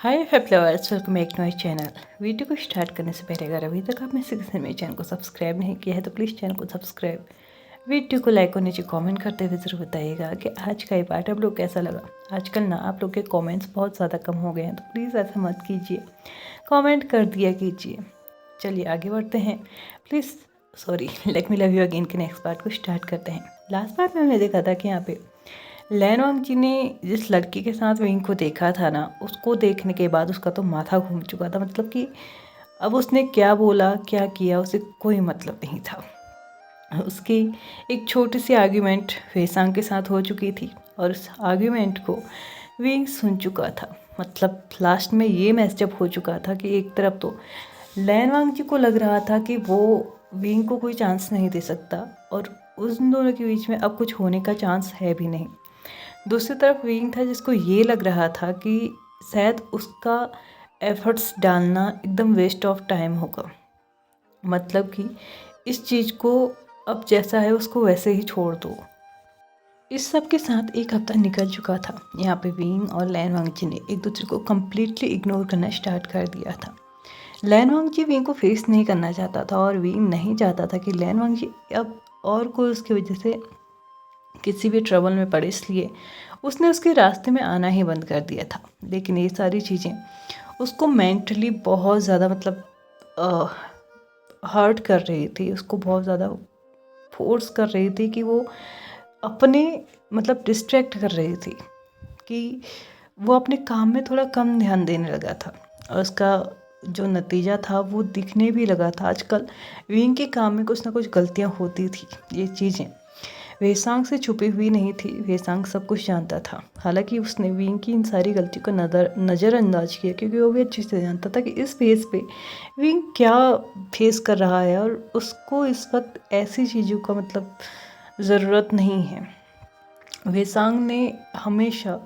Hi flowers, welcome back to my channel. Video को start करने से पहले अगर अभी तक आप में से किसी ने मेरे चैनल को सब्सक्राइब नहीं किया है तो प्लीज़ चैनल को सब्सक्राइब, वीडियो को लाइक और नीचे कमेंट करते हुए ज़रूर बताइएगा कि आज का ये पार्ट आप लोग कैसा लगा। आजकल ना आप लोग के कमेंट्स बहुत ज़्यादा कम हो गए हैं, तो प्लीज़ ऐसा मत कीजिए, कमेंट कर दिया कीजिए। चलिए आगे बढ़ते हैं। Please let me love you again के नेक्स्ट पार्ट को स्टार्ट करते हैं। लास्ट पार्ट में हमने देखा था कि यहाँ पे लैनवांग जी ने जिस लड़की के साथ विंग को देखा था ना, उसको देखने के बाद उसका तो माथा घूम चुका था। मतलब कि अब उसने क्या बोला क्या किया उसे कोई मतलब नहीं था। उसकी एक छोटी सी आर्ग्यूमेंट वेसांग के साथ हो चुकी थी और उस आर्ग्यूमेंट को विंग सुन चुका था। मतलब लास्ट में ये मैचअप हो चुका था कि एक तरफ तो लैनवांग जी को लग रहा था कि वो विंग को कोई चांस नहीं दे सकता और उन दोनों के बीच में अब कुछ होने का चांस है भी नहीं। दूसरी तरफ विंग था जिसको ये लग रहा था कि शायद उसका एफर्ट्स डालना एकदम वेस्ट ऑफ टाइम होगा। मतलब कि इस चीज़ को अब जैसा है उसको वैसे ही छोड़ दो। इस सब के साथ एक हफ्ता निकल चुका था। यहाँ पे विंग और लैनवांग जी ने एक दूसरे को कम्प्लीटली इग्नोर करना स्टार्ट कर दिया था। लैनवांग जी विंग को फेस नहीं करना चाहता था और विंग नहीं चाहता था कि लैनवांग जी अब और कोई उसकी वजह से किसी भी ट्रबल में पड़े, इसलिए उसने उसके रास्ते में आना ही बंद कर दिया था। लेकिन ये सारी चीज़ें उसको मेंटली बहुत ज़्यादा हर्ट कर रही थी, उसको बहुत ज़्यादा फोर्स कर रही थी कि वो अपने डिस्ट्रैक्ट कर रही थी कि वो अपने काम में थोड़ा कम ध्यान देने लगा था और उसका जो नतीजा था वो दिखने भी लगा था। आजकल विंग के काम में कुछ ना कुछ गलतियाँ होती थी। ये चीज़ें वेसांग से छुपी हुई नहीं थी, वेसांग सब कुछ जानता था। हालांकि उसने विंग की इन सारी गलतियों को नज़रअंदाज किया क्योंकि वो भी अच्छे से जानता था कि इस फेज़ पे विंग क्या फेस कर रहा है और उसको इस वक्त ऐसी चीज़ों का ज़रूरत नहीं है। वेसांग ने हमेशा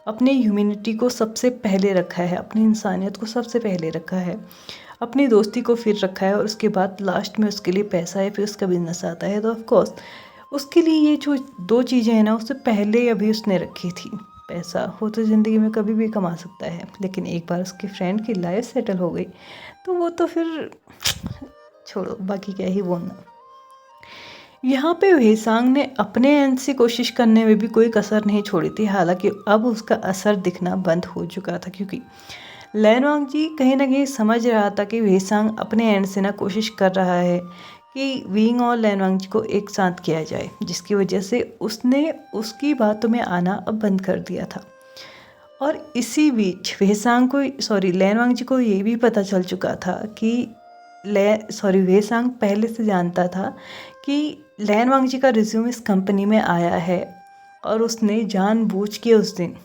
अपनी ह्यूमैनिटी को सबसे पहले रखा है, अपनी इंसानियत को सबसे पहले रखा है, अपनी दोस्ती को फिर रखा है और उसके बाद लास्ट में उसके लिए पैसा है, फिर उसका बिजनेस आता है। तो ऑफकोर्स उसके लिए ये जो दो चीज़ें हैं ना, उससे पहले अभी उसने रखी थी। पैसा वो तो ज़िंदगी में कभी भी कमा सकता है, लेकिन एक बार उसके फ्रेंड की लाइफ सेटल हो गई तो वो तो फिर छोड़ो, बाकी क्या ही बोलना। यहाँ पे वेसांग ने अपने एंड से कोशिश करने में भी कोई कसर नहीं छोड़ी थी। हालांकि अब उसका असर दिखना बंद हो चुका था क्योंकि लैनवांग जी कहीं ना कहीं समझ रहा था कि वेसांग अपने एंड से ना कोशिश कर रहा है कि विंग और लैनवांग जी को एक साथ किया जाए, जिसकी वजह से उसने उसकी बातों में आना अब बंद कर दिया था। और इसी बीच लैनवांग जी को ये भी पता चल चुका था कि वेसांग पहले से जानता था कि लैनवांग जी का रिज्यूम इस कंपनी में आया है और उसने जानबूझ के उस दिन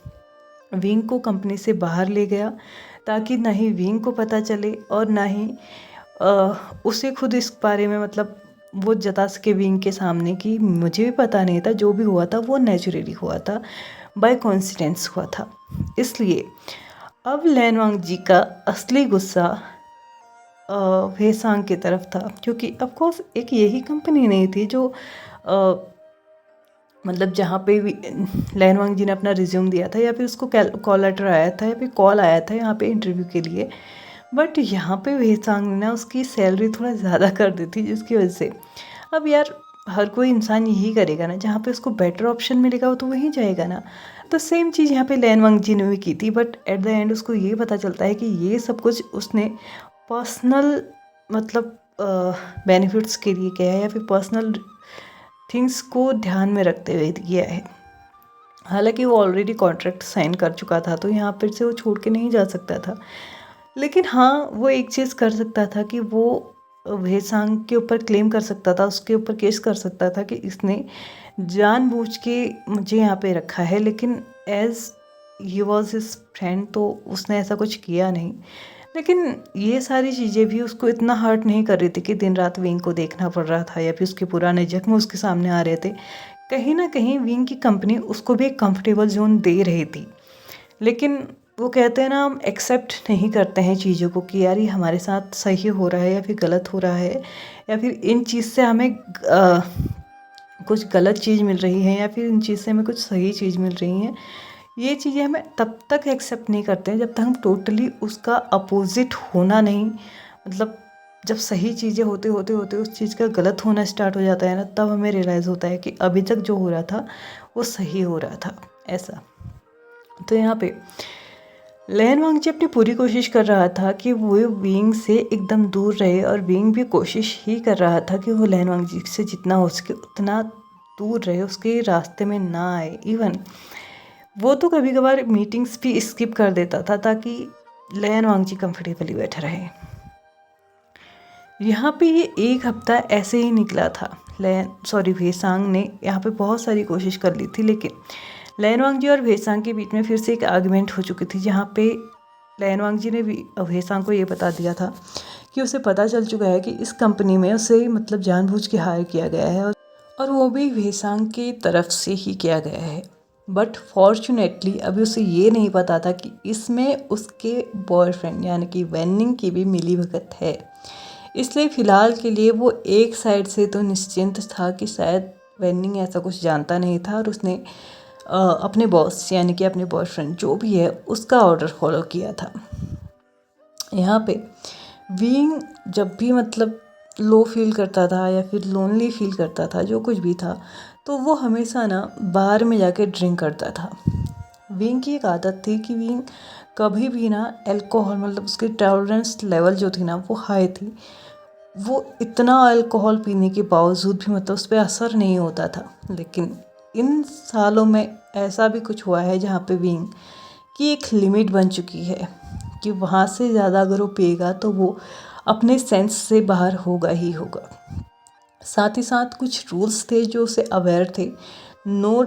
विंग को कंपनी से बाहर ले गया ताकि ना ही विंग को पता चले और ना ही उसे खुद इस बारे में वो जता सके विंग के सामने कि मुझे भी पता नहीं था, जो भी हुआ था वो नेचुरली हुआ था, बाय कोइंसिडेंस हुआ था। इसलिए अब लैनवांग जी का असली गुस्सा वेसांग की तरफ था क्योंकि ऑफकोर्स एक यही कंपनी नहीं थी जो जहाँ पे लैनवांग जी ने अपना रिज्यूम दिया था या फिर उसको कॉल लेटर आया था या फिर कॉल आया था यहाँ पे इंटरव्यू के लिए। बट यहाँ पे वेसांग ने ना उसकी सैलरी थोड़ा ज़्यादा कर दी थी, जिसकी वजह से अब यार हर कोई इंसान यही करेगा ना, जहाँ पे उसको बेटर ऑप्शन मिलेगा वो तो वहीं जाएगा ना। तो सेम चीज़ यहाँ पे लैनवांग जी ने भी की थी। बट एट द एंड उसको ये पता चलता है कि ये सब कुछ उसने पर्सनल बेनिफिट्स के लिए किया है या फिर पर्सनल थिंग्स को ध्यान में रखते हुए किया है। हालांकि वो ऑलरेडी कॉन्ट्रैक्ट साइन कर चुका था तो यहाँ पर से वो छोड़ के नहीं जा सकता था। लेकिन हाँ, वो एक चीज़ कर सकता था कि वो वेसांग के ऊपर क्लेम कर सकता था, उसके ऊपर केस कर सकता था कि इसने जानबूझ के मुझे यहाँ पे रखा है, लेकिन as he was his friend तो उसने ऐसा कुछ किया नहीं। लेकिन ये सारी चीज़ें भी उसको इतना हर्ट नहीं कर रही थी कि दिन रात विंग को देखना पड़ रहा था या फिर उसके पुराने जख्म उसके सामने आ रहे थे। कहीं ना कहीं विंग की कंपनी उसको भी एक कंफर्टेबल जोन दे रही थी। लेकिन वो कहते हैं ना, हम एक्सेप्ट नहीं करते हैं चीज़ों को कि यार ये हमारे साथ सही हो रहा है या फिर गलत हो रहा है, या फिर इन चीज़ से हमें कुछ गलत चीज़ मिल रही है या फिर इन चीज़ से हमें कुछ सही चीज़ मिल रही है। ये चीज़ें हमें तब तक एक्सेप्ट नहीं करते हैं जब तक हम टोटली उसका अपोजिट होना नहीं, मतलब जब सही चीज़ें होते होते होते उस चीज़ का गलत होना स्टार्ट हो जाता है ना, तब हमें रियलाइज़ होता है कि अभी तक जो हो रहा था वो सही हो रहा था ऐसा। तो यहाँ पे लैन वांगची अपनी पूरी कोशिश कर रहा था कि वो विंग से एकदम दूर रहे, और विंग भी कोशिश ही कर रहा था कि वो लैन वांगची से जितना हो सके उतना दूर रहे, उसके रास्ते में ना आए। इवन वो तो कभी कभार मीटिंग्स भी स्किप कर देता था ताकि लैन वांगची कंफर्टेबली बैठा रहे। यहाँ पे ये एक हफ्ता ऐसे ही निकला था। वेसांग ने यहाँ पे बहुत सारी कोशिश कर ली थी, लेकिन लैन वांगजी और वेसांग के बीच में फिर से एक आर्गुमेंट हो चुकी थी, जहाँ पे लैन वांगजी ने भी वेसांग को ये बता दिया था कि उसे पता चल चुका है कि इस कंपनी में उसे मतलब जानबूझ के हायर किया गया है, और वो भी वेसांग की तरफ से ही किया गया है। बट फॉर्चुनेटली अभी उसे ये नहीं पता था कि इसमें उसके बॉयफ्रेंड यानी कि वेनिंग की भी मिलीभगत है। इसलिए फ़िलहाल के लिए वो एक साइड से तो निश्चिंत था कि शायद वेनिंग ऐसा कुछ जानता नहीं था, और उसने अपने बॉस यानी कि अपने बॉयफ्रेंड जो भी है उसका ऑर्डर फॉलो किया था। यहाँ पे विंग जब भी मतलब लो फील करता था या फिर लोनली फील करता था, जो कुछ भी था, तो वो हमेशा ना बार में जाके ड्रिंक करता था। विंग की एक आदत थी कि विंग कभी भी ना अल्कोहल, मतलब उसकी टॉलरेंस लेवल जो थी ना वो हाई थी, वो इतना अल्कोहल पीने के बावजूद भी मतलब उस पर असर नहीं होता था। लेकिन इन सालों में ऐसा भी कुछ हुआ है जहाँ पे विंग की एक लिमिट बन चुकी है कि वहाँ से ज़्यादा अगर वो पिएगा तो वो अपने सेंस से बाहर होगा ही होगा। साथ ही साथ कुछ रूल्स थे जो उसे अवेयर थे। नो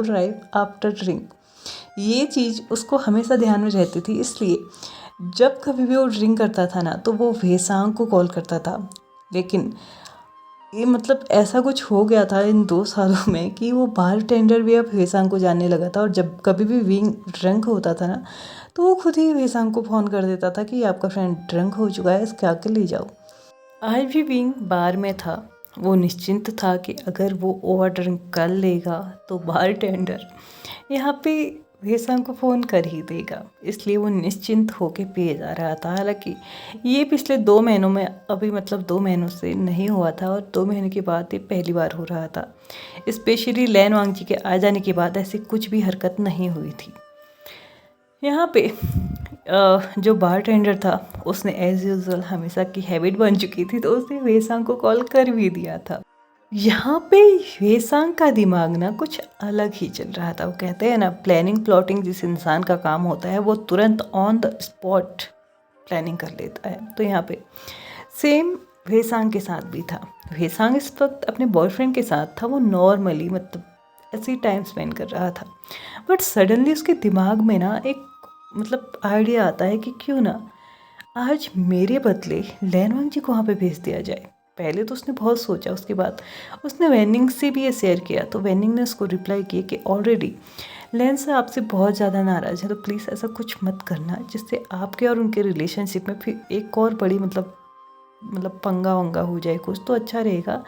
ड्राइव आफ्टर ड्रिंक, ये चीज़ उसको हमेशा ध्यान में रहती थी। इसलिए जब कभी भी वो ड्रिंक करता था ना तो वो वेसांग को कॉल करता था। लेकिन ये मतलब ऐसा कुछ हो गया था इन 2 सालों में कि वो बार टेंडर भी अब वेसांग को जानने लगा था, और जब कभी भी विंग ड्रंक होता था ना तो वो खुद ही वेसांग को फ़ोन कर देता था कि आपका फ्रेंड ड्रंक हो चुका है, इसके आके ले जाओ। आज भी विंग बार में था। वो निश्चिंत था कि अगर वो ओवर ड्रिंक कर लेगा तो बार टेंडर यहाँ पे वेसांग को फ़ोन कर ही देगा, इसलिए वो निश्चिंत होके पिए जा रहा था। हालांकि ये पिछले 2 महीनों में अभी मतलब 2 महीनों से नहीं हुआ था, और 2 महीने के बाद ये पहली बार हो रहा था। स्पेशली लैन वांगजी के आ जाने के बाद ऐसी कुछ भी हरकत नहीं हुई थी। यहाँ पे जो बारटेंडर था उसने एज़ यूजुअल हमेशा की हैबिट बन चुकी थी, तो उसने वेसांग को कॉल कर भी दिया था। यहाँ पे वेसांग का दिमाग ना कुछ अलग ही चल रहा था। वो कहते हैं ना, प्लानिंग प्लॉटिंग जिस इंसान का काम होता है वो तुरंत ऑन द स्पॉट प्लानिंग कर लेता है। तो यहाँ पे सेम वेसांग के साथ भी था। वेसांग इस वक्त अपने बॉयफ्रेंड के साथ था। वो नॉर्मली मतलब ऐसे ही टाइम स्पेंड कर रहा था, बट सडनली उसके दिमाग में ना एक मतलब आइडिया आता है कि क्यों ना आज मेरे बदले लैन वांगजी को वहाँ पे भेज दिया जाए। पहले तो उसने बहुत सोचा, उसके बाद उसने वेनिंग से भी ये शेयर किया, तो वेनिंग ने उसको रिप्लाई किया कि ऑलरेडी लैन से आपसे बहुत ज़्यादा नाराज़ है, तो प्लीज़ ऐसा कुछ मत करना जिससे आपके और उनके रिलेशनशिप में फिर एक और बड़ी मतलब पंगा वंगा हो जाए कुछ। तो अच्छा रहेगा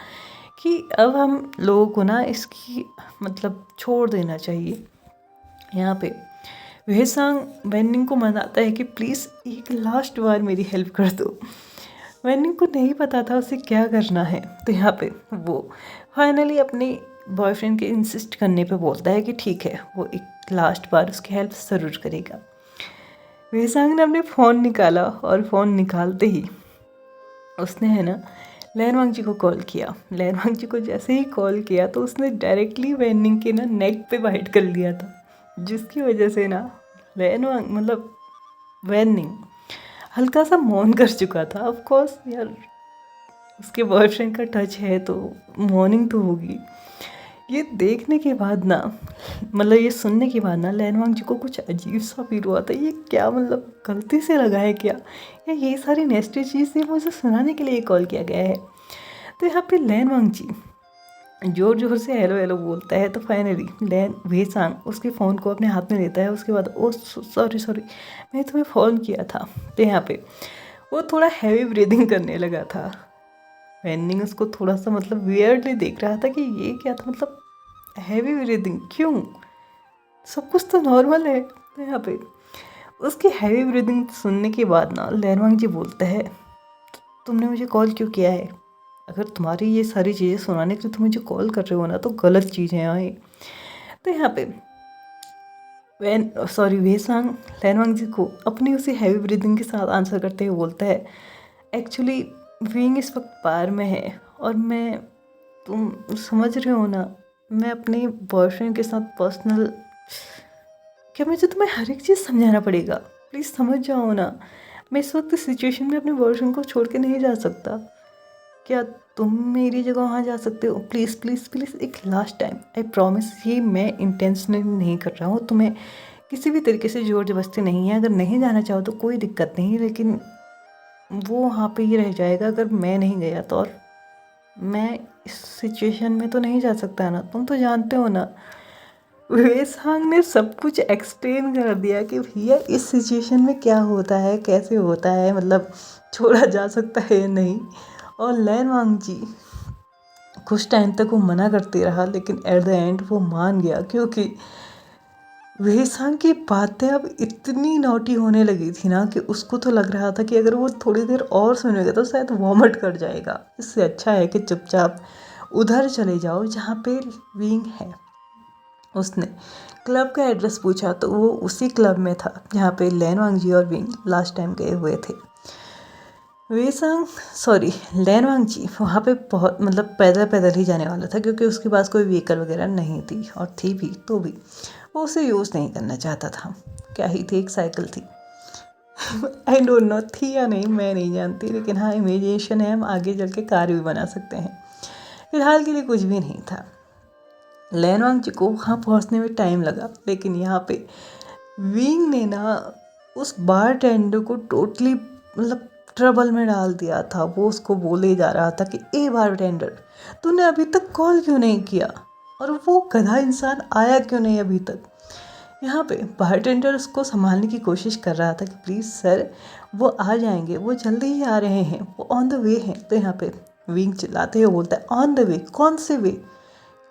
कि अब हम लोगों को ना इसकी मतलब छोड़ देना चाहिए। यहाँ पे वेसांग वेनिंग को मनाता है कि प्लीज़ एक लास्ट बार मेरी हेल्प कर दो। वेनिंग को नहीं पता था उसे क्या करना है, तो यहाँ पे वो फाइनली अपने बॉयफ्रेंड के इंसिस्ट करने पे बोलता है कि ठीक है, वो एक लास्ट बार उसकी हेल्प ज़रूर करेगा। वेसांग ने अपने फ़ोन निकाला, और फ़ोन निकालते ही उसने है ना लैन वांगजी को कॉल किया। लैन वांगजी को जैसे ही कॉल किया तो उसने डायरेक्टली वेनिंग के ना नेक पे बाइट कर लिया था, जिसकी वजह से ना लैन वांग मतलब वेनिंग हल्का सा मौन कर चुका था। ऑफ कोर्स यार, उसके बॉयफ्रेंड का टच है तो मॉर्निंग तो होगी। ये देखने के बाद ना मतलब ये सुनने के बाद ना लैन वांगजी को कुछ अजीब सा फील हुआ था। ये क्या मतलब गलती से लगा है क्या, या ये सारी नेस्टी चीज़ें मुझे सुनाने के लिए कॉल किया गया है। तो यहाँ पे लैन वांगजी जोर जोर से हेलो हेलो बोलता है। तो फाइनली लैन वेसांग उसके फ़ोन को अपने हाथ में लेता है। उसके बाद ओ सॉरी मैं तुम्हें फ़ोन किया था। तो यहाँ पे वो थोड़ा हैवी ब्रीदिंग करने लगा था। वेनिंग उसको थोड़ा सा मतलब वियर्डली देख रहा था कि ये क्या था, मतलब हैवी ब्रीदिंग क्यों। सब कुछ तो नॉर्मल है। तो यहाँ पे उसकी हैवी ब्रीदिंग सुनने के बाद ना लैनवांग जी बोलते हैं, तुमने मुझे कॉल क्यों किया है? अगर तुम्हारी ये सारी चीज़ें सुनाने के लिए तुम मुझे कॉल कर रहे हो ना, तो गलत चीज़ें हैं ये। तो यहाँ पे वेसांग लैनवांग जी को अपनी उसी हैवी ब्रीदिंग के साथ आंसर करते हुए बोलता है, एक्चुअली विंग इस वक्त बाहर में है और मैं, तुम समझ रहे हो ना, मैं अपने बॉयफ्रेंड के साथ पर्सनल, क्या मुझे तुम्हें हर एक चीज़ समझाना पड़ेगा? प्लीज़ समझ जाओ ना, मैं इस वक्त सिचुएशन में अपने बॉयफ्रेंड को छोड़ के नहीं जा सकता। क्या तुम मेरी जगह वहाँ जा सकते हो? प्लीज़ प्लीज़ प्लीज़, एक लास्ट टाइम, आई प्रॉमिस, ये मैं इंटेंशनली नहीं कर रहा हूँ, तुम्हें किसी भी तरीके से ज़ोर ज़बरदस्ती नहीं है। अगर नहीं जाना चाहो तो कोई दिक्कत नहीं, लेकिन वो वहाँ पे ही रह जाएगा अगर मैं नहीं गया तो। और मैं इस सिचुएशन में तो नहीं जा सकता ना, तुम तो जानते हो ना। वेसांग ने सब कुछ एक्सप्लेन कर दिया कि भैया इस सिचुएशन में क्या होता है, कैसे होता है, मतलब छोड़ा जा सकता है या नहीं। और लैनवांग जी कुछ टाइम तक वो मना करते रहा, लेकिन एट द एंड वो मान गया, क्योंकि वेसांग की बातें अब इतनी नॉटी होने लगी थी ना कि उसको तो लग रहा था कि अगर वो थोड़ी देर और सुनेगा तो शायद वॉमिट कर जाएगा। इससे अच्छा है कि चुपचाप उधर चले जाओ जहाँ पे विंग है। उसने क्लब का एड्रेस पूछा तो वो उसी क्लब में था जहाँ पे लैनवांग जी और विंग लास्ट टाइम गए हुए थे। लैनवांग जी वहाँ पे बहुत, मतलब पैदल पैदल ही जाने वाला था, क्योंकि उसके पास कोई व्हीकल वगैरह नहीं थी, और थी भी तो भी वो उसे यूज़ नहीं करना चाहता था। क्या ही थी, एक साइकिल थी। आई डोंट नो थी या नहीं, मैं नहीं जानती, लेकिन हाँ इमेजिनेशन है, हम आगे चल के कार भी बना सकते हैं। फिलहाल के लिए कुछ भी नहीं था। लैनवांग जी को वहाँ पहुँचने में टाइम लगा, लेकिन यहाँ पे विंग ने ना उस बार टेंडर को टोटली, मतलब ट्रबल में डाल दिया था। वो उसको बोले जा रहा था कि ए बार टेंडर, तूने अभी तक कॉल क्यों नहीं किया, और वो गधा इंसान आया क्यों नहीं अभी तक। यहाँ पे बारटेंडर उसको संभालने की कोशिश कर रहा था कि प्लीज़ सर, वो आ जाएंगे, वो जल्दी ही आ रहे हैं, वो ऑन द वे हैं। तो यहाँ पे विंग चिल्लाते हुए बोलता है, ऑन द वे? कौन से वे?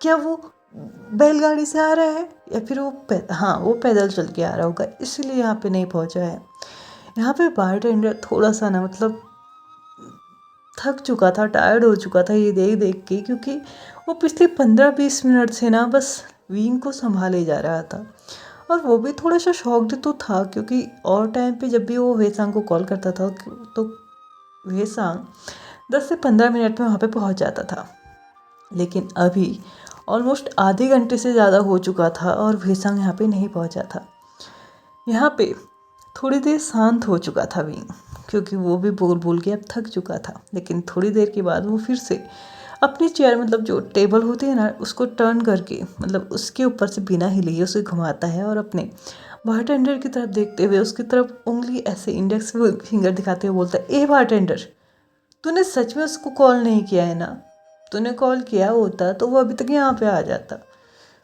क्या वो बैलगाड़ी से आ रहा है, या फिर वो हाँ वो पैदल चल के आ रहा होगा, इसीलिए यहाँ पे नहीं पहुँचा है। यहाँ पे बारटेंडर थोड़ा सा ना, मतलब थक चुका था, टायर्ड हो चुका था ये देख देख के, क्योंकि वो पिछले 15-20 मिनट से ना बस विंग को संभाले जा रहा था। और वो भी थोड़ा सा शॉक्ड तो था, क्योंकि और टाइम पे जब भी वो वेसांग को कॉल करता था तो वेसांग 10 से 15 मिनट में वहाँ पे पहुँच जाता था, लेकिन अभी ऑलमोस्ट आधे घंटे से ज़्यादा हो चुका था और वेसांग यहाँ पे नहीं पहुँचा था। यहाँ पे थोड़ी देर शांत हो चुका था विंग, क्योंकि वो भी बोल बोल के अब थक चुका था। लेकिन थोड़ी देर के बाद वो फिर से अपनी चेयर, मतलब जो टेबल होती है ना, उसको टर्न करके, मतलब उसके ऊपर से बिना हिले उसे घुमाता है, और अपने बारटेंडर की तरफ देखते हुए उसकी तरफ उंगली ऐसे इंडेक्स फिंगर दिखाते हुए बोलता है, ए बारटेंडर, तूने सच में उसको कॉल नहीं किया है ना? तूने कॉल किया होता तो वो अभी तक यहाँ पे आ जाता।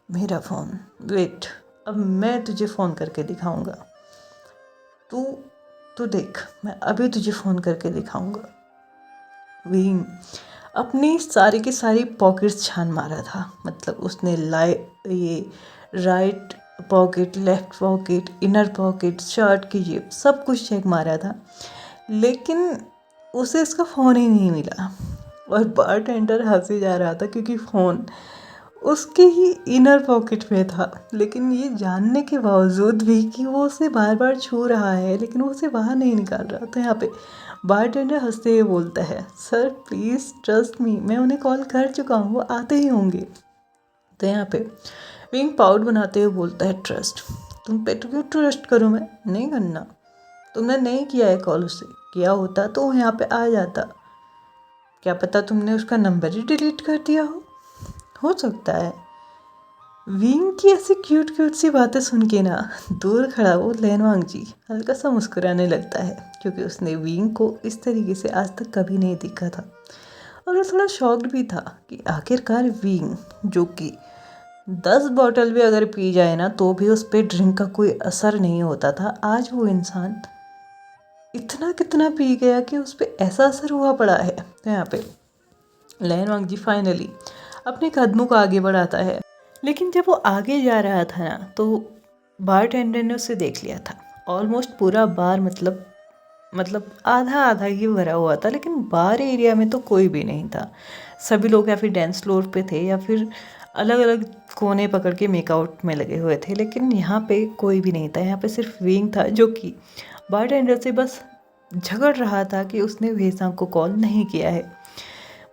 मेरा फ़ोन, वेट, अब मैं तुझे फ़ोन करके दिखाऊंगा, तू देख, मैं अभी तुझे फ़ोन करके दिखाऊंगा। विंग अपनी सारी की सारी पॉकेट्स छान मारा था, मतलब उसने ये right pocket, left pocket, inner pocket, shirt की जेब, सब कुछ चेक मारा था, लेकिन उसे इसका फ़ोन ही नहीं मिला। और बारटेंडर हंसे जा रहा था, क्योंकि फ़ोन उसके ही इनर पॉकेट में था, लेकिन ये जानने के बावजूद भी कि वो उसे बार बार छू रहा है, लेकिन वो उसे बाहर नहीं निकाल रहा। तो यहाँ पे बारटेंडर हंसते हुए बोलता है, सर प्लीज़ ट्रस्ट मी, मैं उन्हें कॉल कर चुका हूँ, वो आते ही होंगे। तो यहाँ पे विंग पाउट बनाते हुए बोलता है, ट्रस्ट? तुम पे तो क्यों ट्रस्ट करूँ मैं? नहीं करना। तुमने नहीं किया है कॉल उसे, किया होता तो वो यहाँ पे आ जाता। क्या पता तुमने उसका नंबर ही डिलीट कर दिया हो सकता है। विंग की ऐसी क्यूट क्यूट सी बातें सुन के ना दूर खड़ा वो लैनवांग जी हल्का सा मुस्कुराने लगता है, क्योंकि उसने विंग को इस तरीके से आज तक कभी नहीं देखा था। और वो थोड़ा शॉक्ड भी था कि आखिरकार विंग, जो कि 10 बॉटल भी अगर पी जाए ना तो भी उस पर ड्रिंक का कोई असर नहीं होता था, आज वो इंसान इतना कितना पी गया कि उस पर ऐसा असर हुआ पड़ा है। तो यहाँ पे लैनवांग जी फाइनली अपने कदमों को आगे बढ़ाता है, लेकिन जब वो आगे जा रहा था ना तो बारटेंडर ने उसे देख लिया था। ऑलमोस्ट पूरा बार मतलब आधा आधा ही भरा हुआ था, लेकिन बार एरिया में तो कोई भी नहीं था। सभी लोग या फिर डांस फ्लोर पे थे या फिर अलग अलग कोने पकड़ के मेकआउट में लगे हुए थे, लेकिन यहाँ पे कोई भी नहीं था। यहाँ पे सिर्फ विंग था जो कि बारटेंडर से बस झगड़ रहा था कि उसने वेसांग को कॉल नहीं किया है।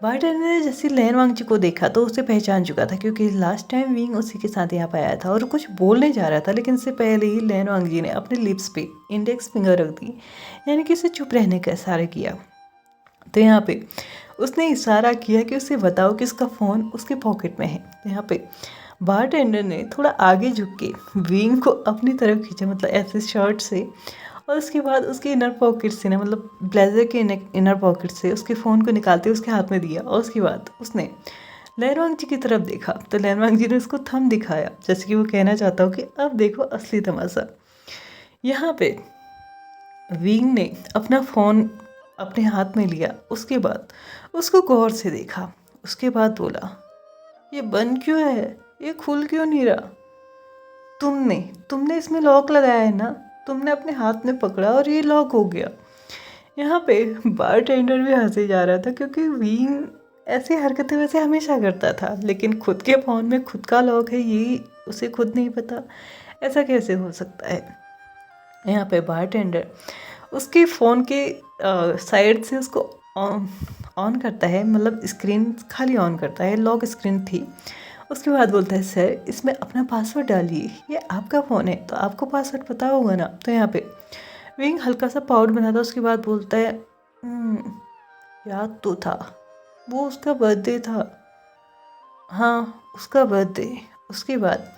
बारटेंडर ने जैसे लैन वांगजी को देखा तो उसे पहचान चुका था, क्योंकि लास्ट टाइम विंग उसी के साथ यहाँ पर आया था और कुछ बोलने जा रहा था, लेकिन इससे पहले ही लैन वांगजी ने अपने लिप्स पे इंडेक्स फिंगर रख दी, यानी कि उसे चुप रहने का इशारा किया। तो यहाँ पे उसने इशारा किया कि उसे बताओ कि उसका फ़ोन उसके पॉकेट में है। तो यहाँ पे बारटेंडर ने थोड़ा आगे झुक के विंग को अपनी तरफ खींचा, मतलब ऐसे शर्ट से, और उसके बाद उसके इनर पॉकेट से ना, मतलब ब्लेजर के इनर पॉकेट से उसके फ़ोन को निकालते उसके हाथ में दिया। और उसके बाद उसने लैन वांगजी की तरफ देखा तो लैन वांगजी ने उसको थंब दिखाया, जैसे कि वो कहना चाहता हो कि अब देखो असली तमाशा। यहाँ पे विंग ने अपना फ़ोन अपने हाथ में लिया, उसके बाद उसको गौर से देखा, उसके बाद बोला, ये बंद क्यों है, ये खुल क्यों नहीं रहा? तुमने इसमें लॉक लगाया है ना? तुमने अपने हाथ में पकड़ा और ये लॉक हो गया। यहाँ पे बारटेंडर भी हंसे जा रहा था, क्योंकि विंग ऐसी हरकतें वैसे हमेशा करता था, लेकिन खुद के फ़ोन में खुद का लॉक है ये उसे खुद नहीं पता। ऐसा कैसे हो सकता है? यहाँ पे बारटेंडर उसके फ़ोन के साइड से उसको ऑन करता है, मतलब स्क्रीन खाली ऑन करता है, लॉक स्क्रीन थी। उसके बाद बोलता है, सर इसमें अपना पासवर्ड डालिए, ये आपका फ़ोन है तो आपको पासवर्ड पता होगा ना। तो यहाँ पे विंग हल्का सा पाउट बनाता, उसके बाद बोलता है, याद तो था, वो उसका बर्थडे था, हाँ उसका बर्थडे। उसके बाद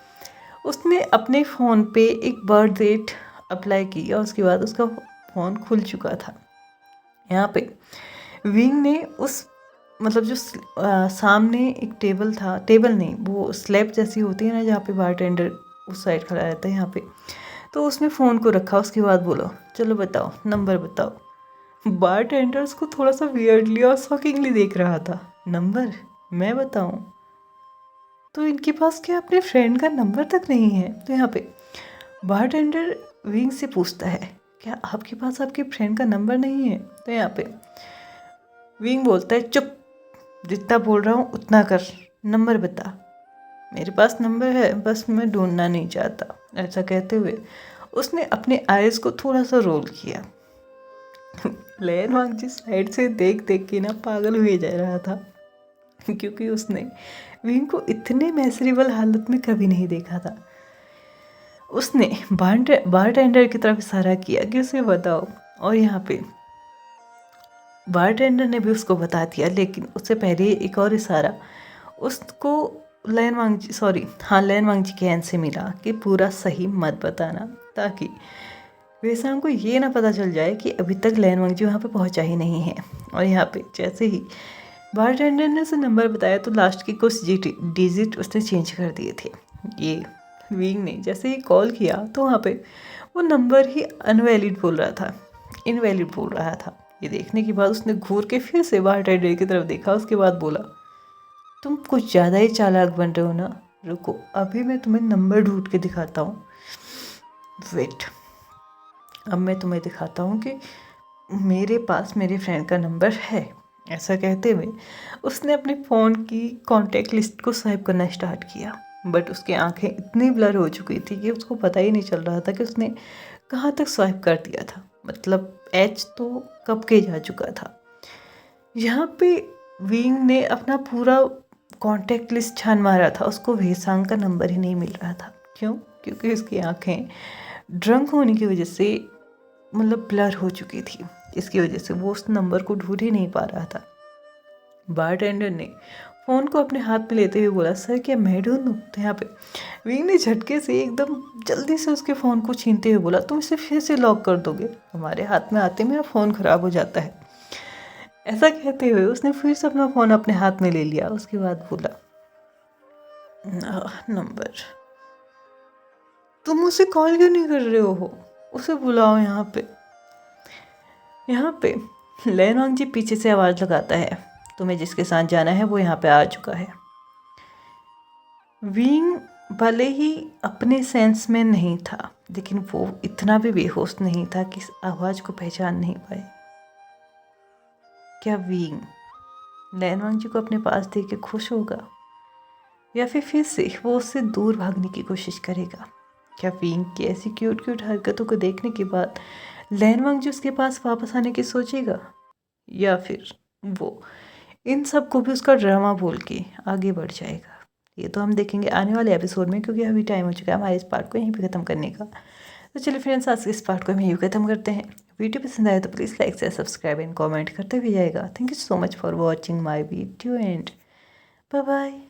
उसने अपने फ़ोन पे एक बर्थ डेट अप्लाई की और उसके बाद उसका फ़ोन खुल चुका था। यहाँ पे विंग ने उस मतलब जो सामने एक टेबल था, टेबल नहीं वो स्लैब जैसी होती है ना जहाँ पे बारटेंडर उस साइड खड़ा रहता है यहाँ पे, तो उसमें फ़ोन को रखा। उसके बाद बोलो, चलो बताओ नंबर बताओ। बारटेंडर उसको थोड़ा सा वियर्डली और शॉकिंगली देख रहा था। नंबर मैं बताऊँ? तो इनके पास क्या अपने फ्रेंड का नंबर तक नहीं है? तो यहाँ पे बारटेंडर विंग से पूछता है, क्या आपके पास आपके फ्रेंड का नंबर नहीं है? तो यहाँ पे विंग बोलता है, चुप, जितना बोल रहा हूँ उतना कर, नंबर बता। मेरे पास नंबर है, बस मैं ढूंढना नहीं चाहता। ऐसा कहते हुए उसने अपने आइज़ को थोड़ा सा रोल किया। लैन वांगजी साइड से देख देख के ना पागल हुए जा रहा था, क्योंकि उसने विंग को इतने मैसरेबल हालत में कभी नहीं देखा था। उसने बारटेंडर की तरफ इशारा किया कि उसे बताओ, और यहाँ पे बारटेंडर ने भी उसको बता दिया, लेकिन उससे पहले एक और इशारा उसको लैन वांगजी के एंड से मिला कि पूरा सही मत बताना, ताकि वेसांग को ये ना पता चल जाए कि अभी तक लैन वांगजी वहाँ पे पहुँचा ही नहीं है। और यहाँ पे जैसे ही बारटेंडर ने उसे नंबर बताया तो लास्ट की कुछ डिजिट उसने चेंज कर दिए थे। ये विंग ने जैसे ही कॉल किया तो वहाँ पे वो नंबर ही इनवैलिड बोल रहा था। ये देखने के बाद उसने घूर के फिर से बारटेंडर की तरफ देखा, उसके बाद बोला, तुम कुछ ज़्यादा ही चालाक बन रहे हो ना, रुको अभी मैं तुम्हें नंबर ढूंढ के दिखाता हूँ, वेट, अब मैं तुम्हें दिखाता हूँ कि मेरे पास मेरे फ्रेंड का नंबर है। ऐसा कहते हुए उसने अपने फ़ोन की कॉन्टैक्ट लिस्ट को स्वाइप करना स्टार्ट किया, बट उसकी आंखें इतनी ब्लर हो चुकी थी कि उसको पता ही नहीं चल रहा था कि उसने कहाँ तक स्वाइप कर दिया था, मतलब एच तो कब के जा चुका था। यहाँ पे विंग ने अपना पूरा कॉन्टैक्ट लिस्ट छान मारा था, उसको वेसांग का नंबर ही नहीं मिल रहा था। क्यों? क्योंकि उसकी आंखें ड्रंक होने की वजह से मतलब ब्लर हो चुकी थी, इसकी वजह से वो उस नंबर को ढूंढ ही नहीं पा रहा था। बारटेंडर ने फ़ोन को अपने हाथ में लेते हुए बोला, सर क्या मैं ढूंढूं? तो यहाँ पे विंग ने झटके से एकदम जल्दी से उसके फ़ोन को छीनते हुए बोला, तुम इसे फिर से लॉक कर दोगे, हमारे हाथ में आते मेरा फ़ोन ख़राब हो जाता है। ऐसा कहते हुए उसने फिर से अपना फ़ोन अपने हाथ में ले लिया। उसके बाद बोला, नंबर, तुम उसे कॉल क्यों नहीं कर रहे हो? उसे बुलाओ यहाँ पे लैन वांगजी पीछे से आवाज़ लगाता है, तुम्हें जिसके साथ जाना है वो यहाँ पे आ चुका है। विंग भले ही अपने सेंस में नहीं था, लेकिन वो इतना भी बेहोश नहीं था कि इस आवाज़ को पहचान नहीं पाए। क्या वीइंग लैन वांगजी को अपने पास देख के खुश होगा, या फिर से वो उससे दूर भागने की कोशिश करेगा? क्या वीइंग की ऐसी क्यूट क्यूट हरकतों को देखने के बाद लैन वांगजी उसके पास वापस आने की सोचेगा, या फिर वो इन सब को भी उसका ड्रामा बोल के आगे बढ़ जाएगा? ये तो हम देखेंगे आने वाले एपिसोड में, क्योंकि अभी टाइम हो चुका है हमारे इस पार्ट को यहीं पे ख़त्म करने का। तो चलिए फ्रेंड्स, आज के इस पार्ट को हम यहीं ख़त्म करते हैं। वीडियो पसंद आए तो please like share subscribe and comment करते हुए जाएगा। Thank you so much for watching my video and bye bye.